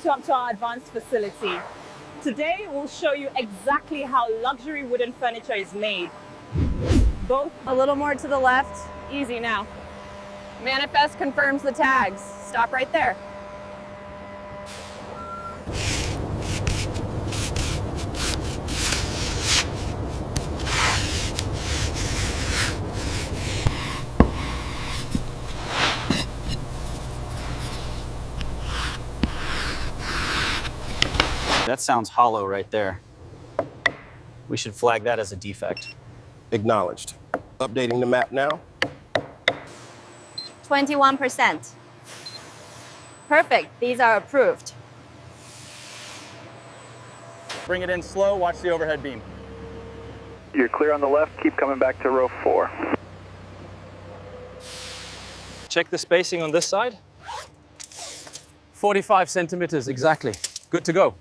Welcome to our advanced facility. Today we'll show you exactly how luxury wooden furniture is made. Both A little more to the left. Easy now. Manifest confirms the tags. Stop right there. That sounds hollow right there. We should flag that as a defect. Acknowledged. Updating the map now. 21%. Perfect. These are approved. Bring it in slow, watch the overhead beam. You're clear on the left, keep coming back to row 4. Check the spacing on this side. 45 centimeters, exactly. Good to go.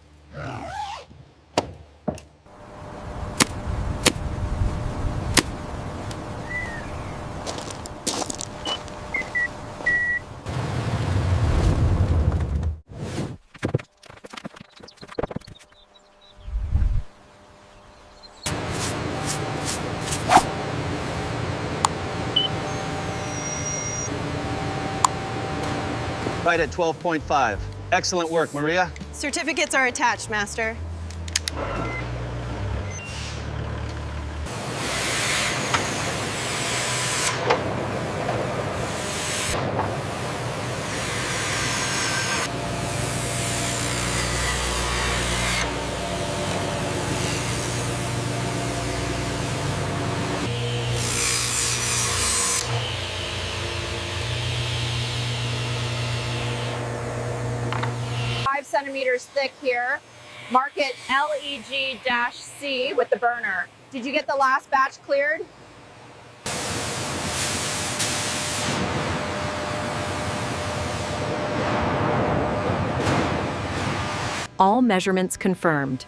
Right at 12.5. Excellent work, Maria. Certificates are attached, Master. Centimeters thick here. Mark it LEG-C with the burner. Did you get the last batch cleared? All measurements confirmed.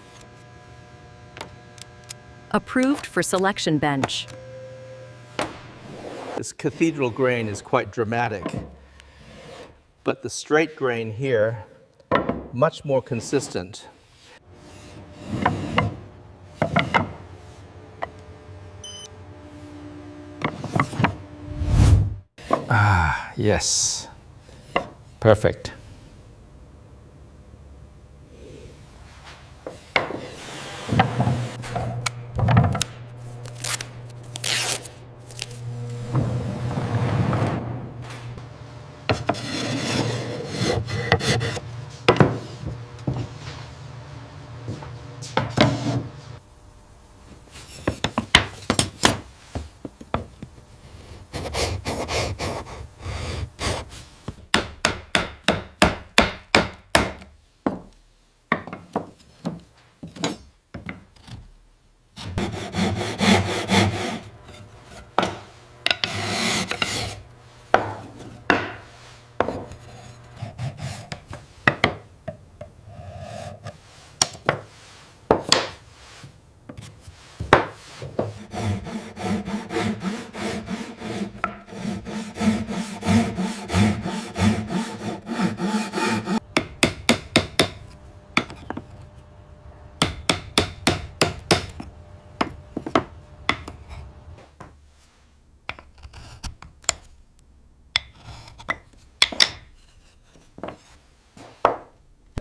Approved for selection bench. This cathedral grain is quite dramatic, but the straight grain here, much more consistent. Ah, yes. Perfect.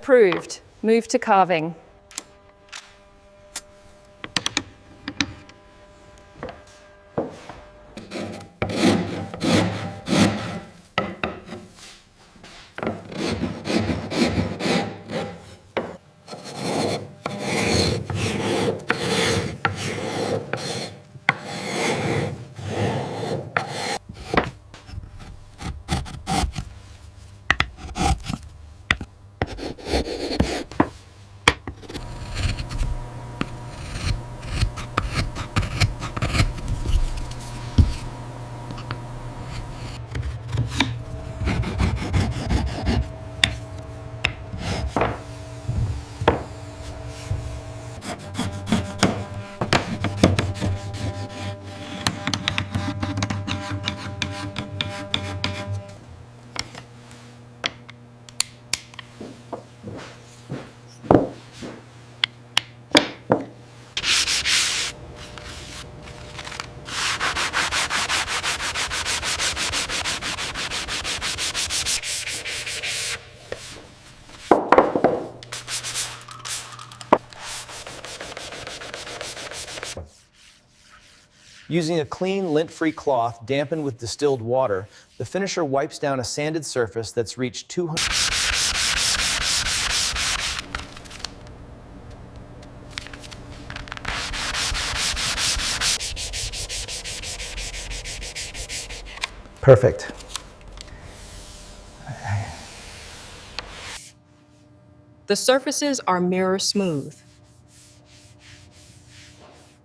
Approved. Move to carving. Using a clean, lint-free cloth dampened with distilled water, the finisher wipes down a sanded surface that's reached 200. Perfect. The surfaces are mirror smooth.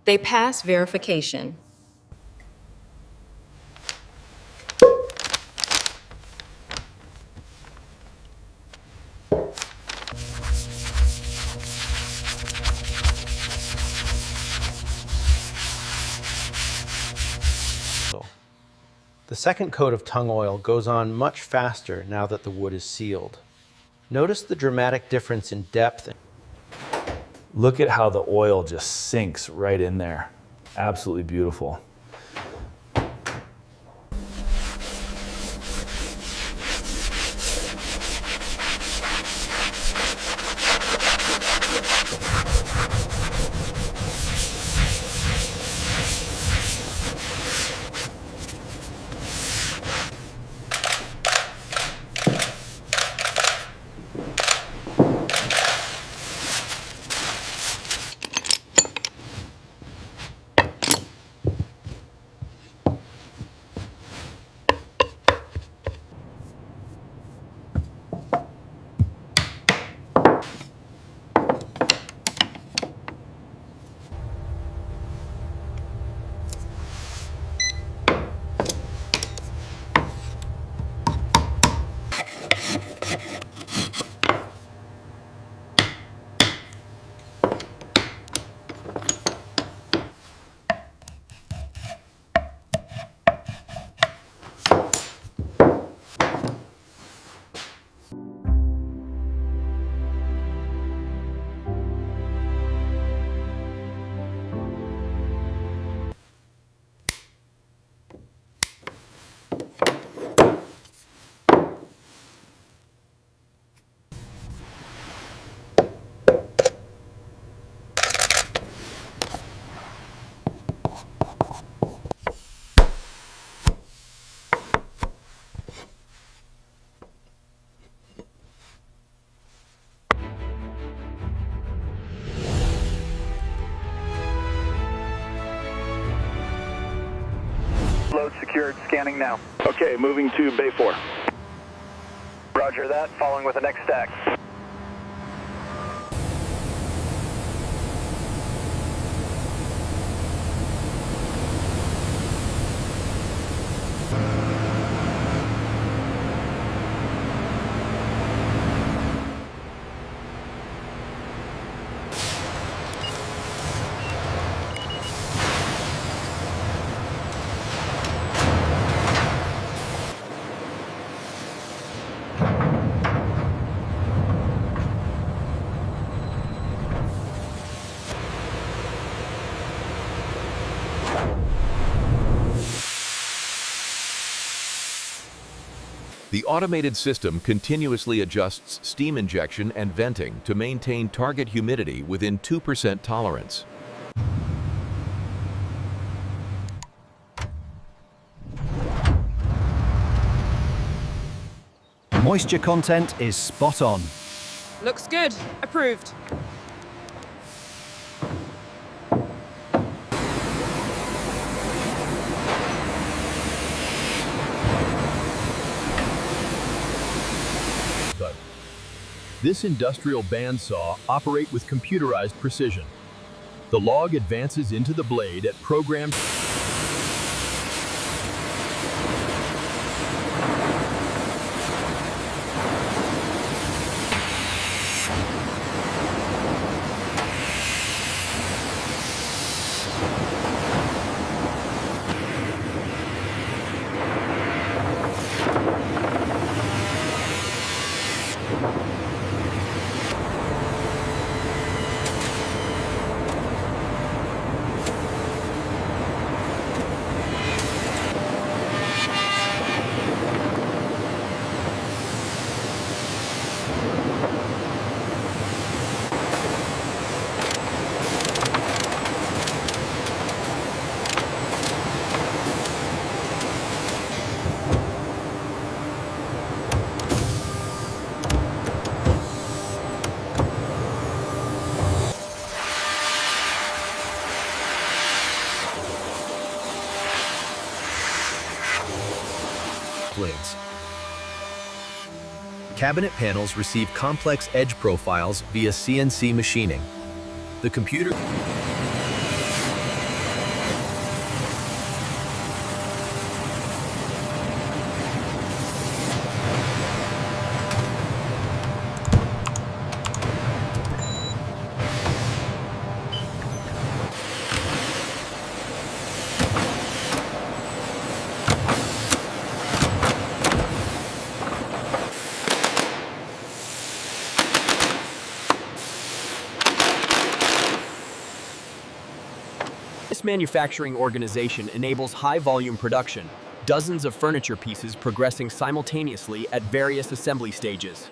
They pass verification. The second coat of tung oil goes on much faster now that the wood is sealed. Notice the dramatic difference in depth. Look at how the oil just sinks right in there. Absolutely beautiful. Load secured, scanning now. Okay, moving to Bay 4. Roger that, following with the next stack. The automated system continuously adjusts steam injection and venting to maintain target humidity within 2% tolerance. Moisture content is spot on. Looks good. Approved. This industrial bandsaw operates with computerized precision. The log advances into the blade at programmed. blades. Cabinet panels receive complex edge profiles via CNC machining. The computer This manufacturing organization enables high-volume production, dozens of furniture pieces progressing simultaneously at various assembly stages.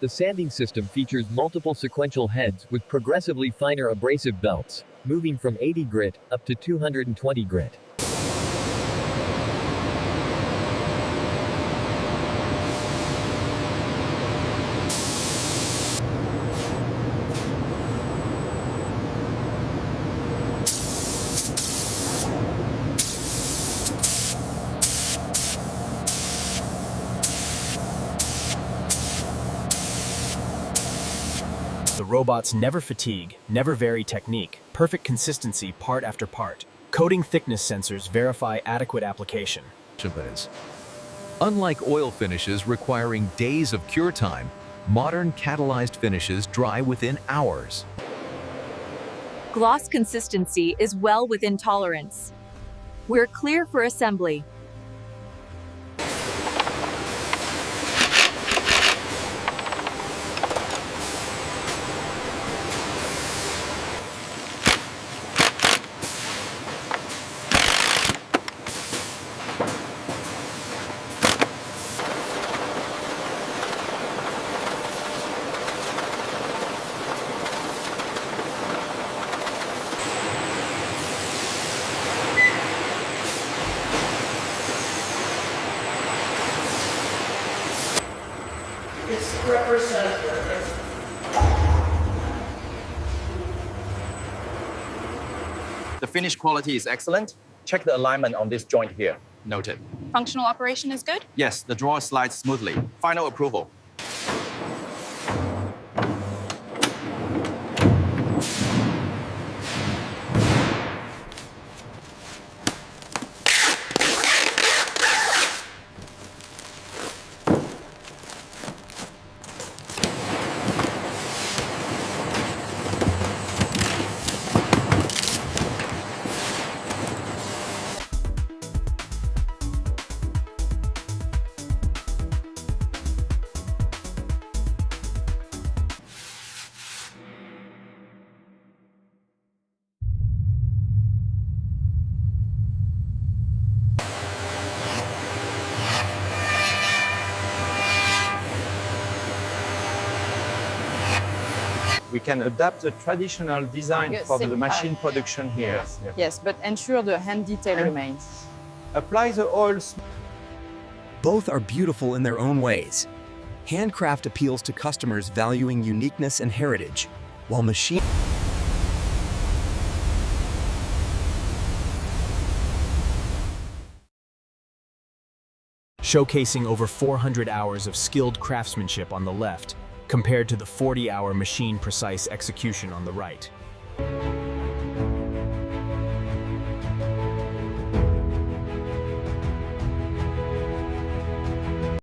The sanding system features multiple sequential heads with progressively finer abrasive belts, moving from 80 grit up to 220 grit. The robots never fatigue, never vary technique, perfect consistency part after part. Coating thickness sensors verify adequate application. Unlike oil finishes requiring days of cure time, modern catalyzed finishes dry within hours. Gloss consistency is well within tolerance. We're clear for assembly. It's representative. The finish quality is excellent. Check the alignment on this joint here. Noted. Functional operation is good? Yes, the drawer slides smoothly. Final approval. We can adapt the traditional design for the machine production here. Yes, but ensure the hand detail remains. Apply the oil. Both are beautiful in their own ways. Handcraft appeals to customers valuing uniqueness and heritage, while machine showcasing over 400 hours of skilled craftsmanship on the left, compared to the 40-hour machine-precise execution on the right.